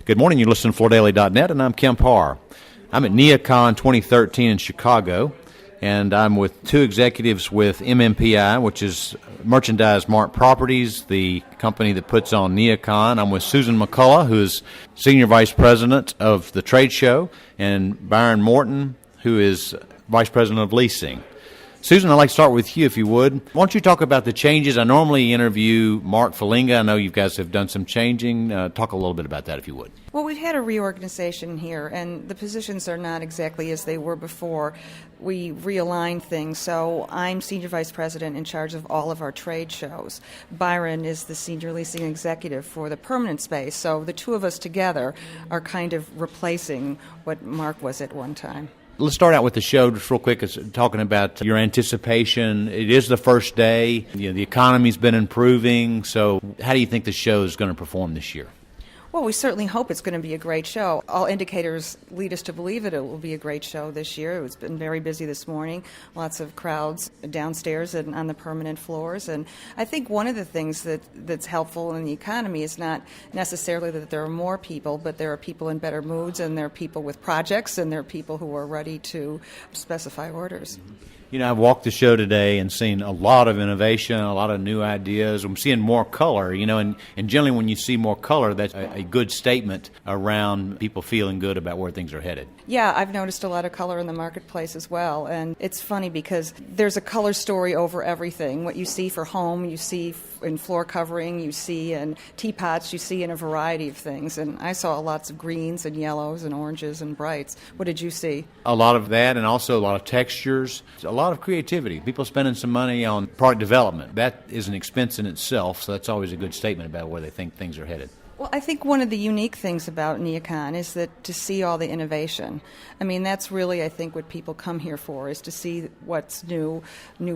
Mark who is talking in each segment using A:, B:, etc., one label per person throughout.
A: Good morning. You listen to FloorDaily.net, and I'm Kim Parr. I'm at NeoCon 2013 in Chicago, and I'm with two executives with MMPI, which is Merchandise Mart Properties, the company that puts on NeoCon. I'm with Susan McCullough, who is Senior Vice President of the trade show, and Byron Morton, who is Vice President of Leasing. Susan, I'd like to start with you, if you would. Why don't you talk about the changes? I normally interview Mark Falinga. I know you guys have done some changing. Talk a little bit about that, if you would.
B: Well, we've had a reorganization here, and the positions are not exactly as they were before. We realigned things, so I'm Senior Vice President in charge of all of our trade shows. Byron is the Senior Leasing Executive for the permanent space, so the two of us together are kind of replacing what Mark was at one time.
A: Let's start out with the show just real quick, talking about your anticipation. It is the first day. The economy's been improving, so how do you think the show is going to perform this year?
B: Well, we certainly hope it's going to be a great show. All indicators lead us to believe it will be a great show this year. It's been very busy this morning, lots of crowds downstairs and on the permanent floors. And I think one of the things that's helpful in the economy is not necessarily that there are more people, but there are people in better moods, and there are people with projects, and there are people who are ready to specify orders.
A: You know, I've walked the show today and seen a lot of innovation, a lot of new ideas. I'm seeing more color, and generally when you see more color, that's a good statement around people feeling good about where things are headed.
B: Yeah, I've noticed a lot of color in the marketplace as well, and it's funny because there's a color story over everything. What you see for home, you see in floor covering, you see in teapots, you see in a variety of things, and I saw lots of greens and yellows and oranges and brights. What did you see?
A: A lot of that, and also a lot of textures, a lot of creativity. People spending some money on product development. That is an expense in itself, so that's always a good statement about where they think things are headed.
B: Well, I think one of the unique things about NeoCon is that to see all the innovation. I mean, that's really, I think, what people come here for, is to see what's new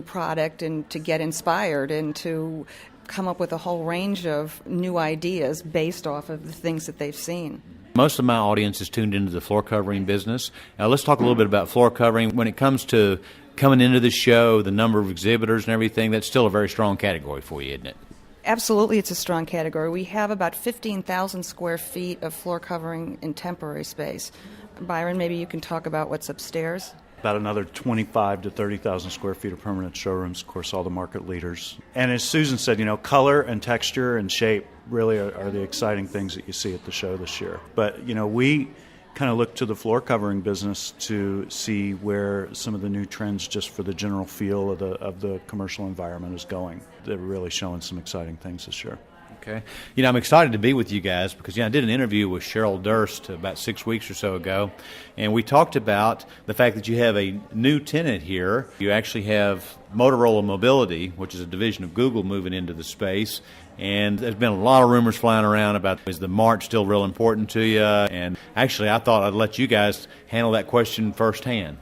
B: product, and to get inspired and to come up with a whole range of new ideas based off of the things that they've seen.
A: Most of my audience is tuned into the floor covering business. Now, let's talk a little bit about floor covering. When it comes to coming into the show, the number of exhibitors and everything, that's still a very strong category for you, isn't it?
B: Absolutely, it's a strong category. We have about 15,000 square feet of floor covering in temporary space. Byron, maybe you can talk about what's upstairs.
C: About another 25 to 30,000 square feet of permanent showrooms, of course, all the market leaders. And as Susan said, color and texture and shape really are the exciting things that you see at the show this year. But, we kind of look to the floor covering business to see where some of the new trends just for the general feel of the commercial environment is going. They're really showing some exciting things this year.
A: Okay. I'm excited to be with you guys because, I did an interview with Cheryl Durst about 6 weeks or so ago, and we talked about the fact that you have a new tenant here. You actually have Motorola Mobility, which is a division of Google, moving into the space, and there's been a lot of rumors flying around about, is the Mart still real important to you? And actually, I thought I'd let you guys handle that question firsthand.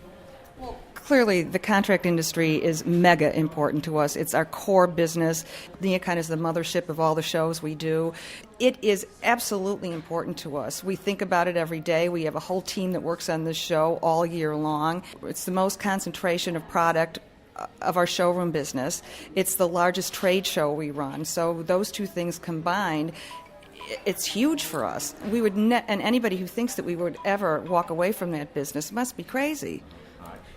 B: Clearly, the contract industry is mega important to us. It's our core business. NeoCon is the mothership of all the shows we do. It is absolutely important to us. We think about it every day. We have a whole team that works on this show all year long. It's the most concentration of product of our showroom business. It's the largest trade show we run. So those two things combined, it's huge for us. We would and anybody who thinks that we would ever walk away from that business must be crazy.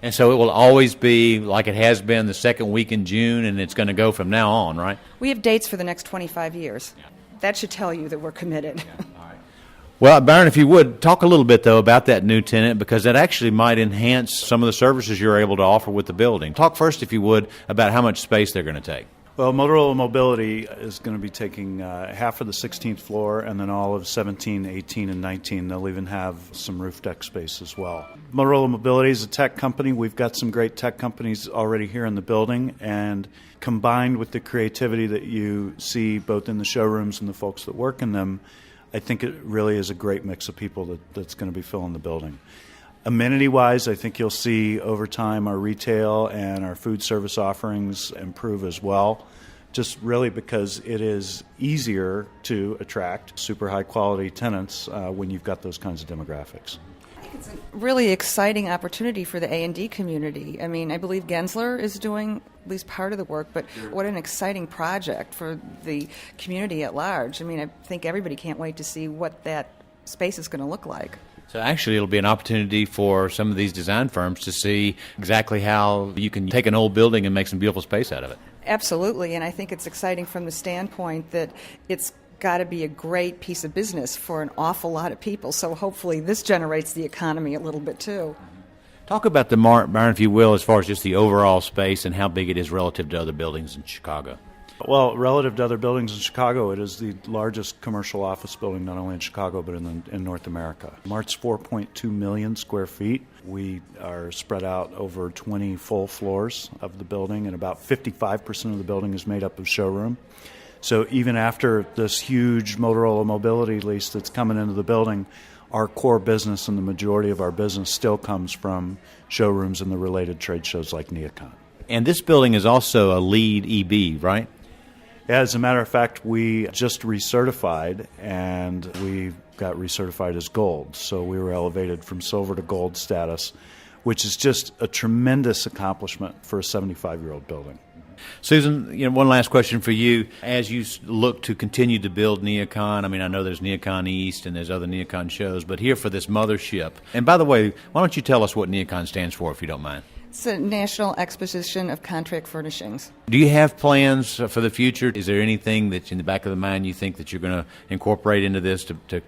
A: And so it will always be like it has been the second week in June, and it's going to go from now on, right?
B: We have dates for the next 25 years. Yeah. That should tell you that we're committed.
A: Yeah. All right. Well, Byron, if you would, talk a little bit, though, about that new tenant, because that actually might enhance some of the services you're able to offer with the building. Talk first, if you would, about how much space they're going to take.
C: Well, Motorola Mobility is going to be taking half of the 16th floor and then all of 17, 18, and 19. They'll even have some roof deck space as well. Motorola Mobility is a tech company. We've got some great tech companies already here in the building, and combined with the creativity that you see both in the showrooms and the folks that work in them, I think it really is a great mix of people that's going to be filling the building. Amenity-wise, I think you'll see over time our retail and our food service offerings improve as well, just really because it is easier to attract super high-quality tenants when you've got those kinds of demographics.
B: It's a really exciting opportunity for the A&D community. I mean, I believe Gensler is doing at least part of the work, but what an exciting project for the community at large. I mean, I think everybody can't wait to see what that space is going to look like.
A: So actually, it'll be an opportunity for some of these design firms to see exactly how you can take an old building and make some beautiful space out of it.
B: Absolutely, and I think it's exciting from the standpoint that it's got to be a great piece of business for an awful lot of people. So hopefully this generates the economy a little bit too.
A: Talk about the Mart, Byron, if you will, as far as just the overall space and how big it is relative to other buildings in Chicago.
C: Well, relative to other buildings in Chicago, it is the largest commercial office building not only in Chicago but in North America. Mart's 4.2 million square feet. We are spread out over 20 full floors of the building, and about 55% of the building is made up of showroom. So even after this huge Motorola mobility lease that's coming into the building, our core business and the majority of our business still comes from showrooms and the related trade shows like NeoCon.
A: And this building is also a LEED EB, right?
C: As a matter of fact, we just recertified, and we got recertified as gold. So we were elevated from silver to gold status, which is just a tremendous accomplishment for a 75-year-old building.
A: Susan, one last question for you. As you look to continue to build NeoCon, I know there's NeoCon East and there's other NeoCon shows, but here for this mothership. And by the way, why don't you tell us what NeoCon stands for, if you don't mind?
B: It's a National Exposition of Contract Furnishings.
A: Do you have plans for the future? Is there anything that's in the back of the mind you think that you're going to incorporate into this to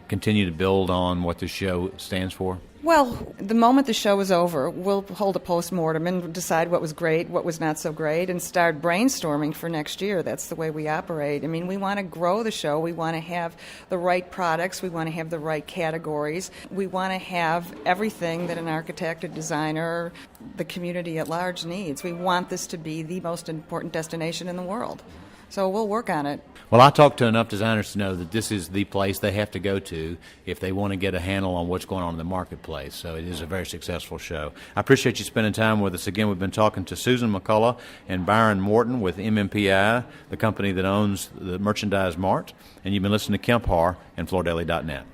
A: continue to build on what the show stands for?
B: Well, the moment the show is over, we'll hold a post-mortem and decide what was great, what was not so great, and start brainstorming for next year. That's the way we operate. We want to grow the show. We want to have the right products. We want to have the right categories. We want to have everything that an architect, a designer, the community at large needs. We want this to be the most important destination in the world. So we'll work on it.
A: Well, I talked to enough designers to know that this is the place they have to go to if they want to get a handle on what's going on in the marketplace. So it is a very successful show. I appreciate you spending time with us. Again, we've been talking to Susan McCullough and Byron Morton with MMPI, the company that owns the merchandise Mart. And you've been listening to Kemp Harr and FloorDaily.net.